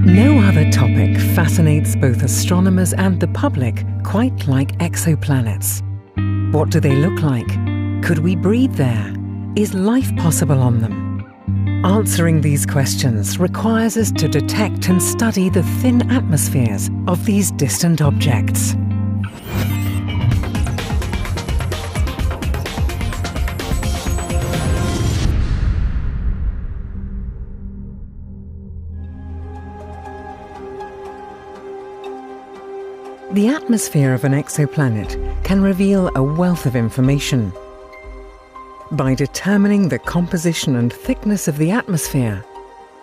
No other topic fascinates both astronomers and the public quite like exoplanets. What do they look like? Could we breathe there? Is life possible on them? Answering these questions requires us to detect and study the thin atmospheres of these distant objects. The atmosphere of an exoplanet can reveal a wealth of information. By determining the composition and thickness of the atmosphere,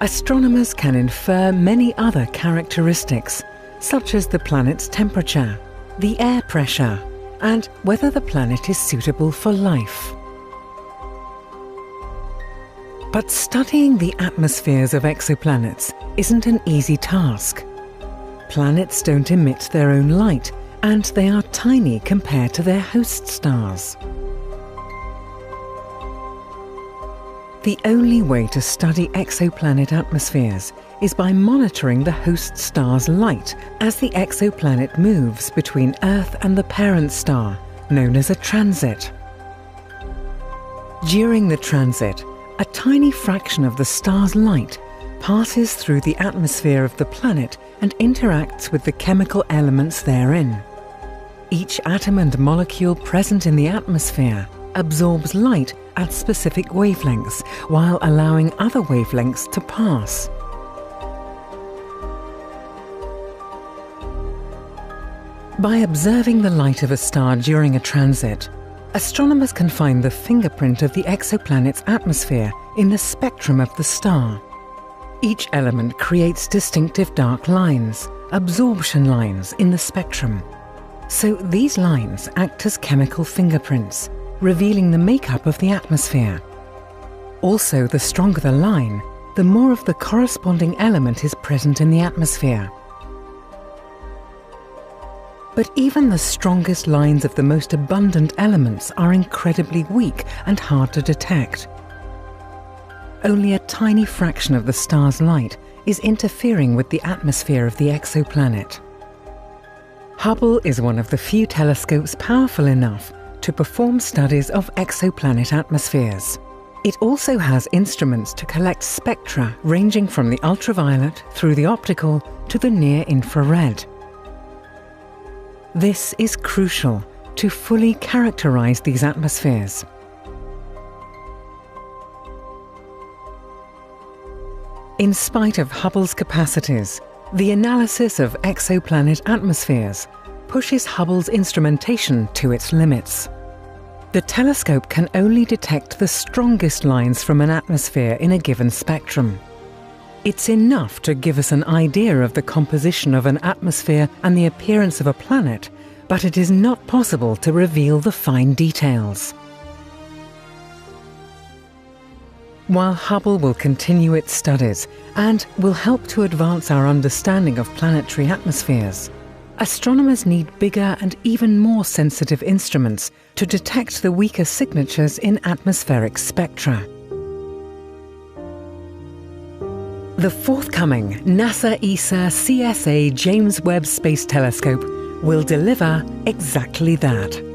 astronomers can infer many other characteristics, such as the planet's temperature, the air pressure, and whether the planet is suitable for life. But studying the atmospheres of exoplanets isn't an easy task. Planets don't emit their own light, and they are tiny compared to their host stars. The only way to study exoplanet atmospheres is by monitoring the host star's light as the exoplanet moves between Earth and the parent star, known as a transit. During the transit, a tiny fraction of the star's light passes through the atmosphere of the planet and interacts with the chemical elements therein. Each atom and molecule present in the atmosphere absorbs light at specific wavelengths while allowing other wavelengths to pass. By observing the light of a star during a transit, astronomers can find the fingerprint of the exoplanet's atmosphere in the spectrum of the star. Each element creates distinctive dark lines, absorption lines, in the spectrum. So these lines act as chemical fingerprints, revealing the makeup of the atmosphere. Also, the stronger the line, the more of the corresponding element is present in the atmosphere. But even the strongest lines of the most abundant elements are incredibly weak and hard to detect. Only a tiny fraction of the star's light is interfering with the atmosphere of the exoplanet. Hubble is one of the few telescopes powerful enough to perform studies of exoplanet atmospheres. It also has instruments to collect spectra ranging from the ultraviolet through the optical to the near-infrared. This is crucial to fully characterize these atmospheres. In spite of Hubble's capacities, the analysis of exoplanet atmospheres pushes Hubble's instrumentation to its limits. The telescope can only detect the strongest lines from an atmosphere in a given spectrum. It's enough to give us an idea of the composition of an atmosphere and the appearance of a planet, but it is not possible to reveal the fine details. While Hubble will continue its studies and will help to advance our understanding of planetary atmospheres, astronomers need bigger and even more sensitive instruments to detect the weaker signatures in atmospheric spectra. The forthcoming NASA ESA CSA James Webb Space Telescope will deliver exactly that.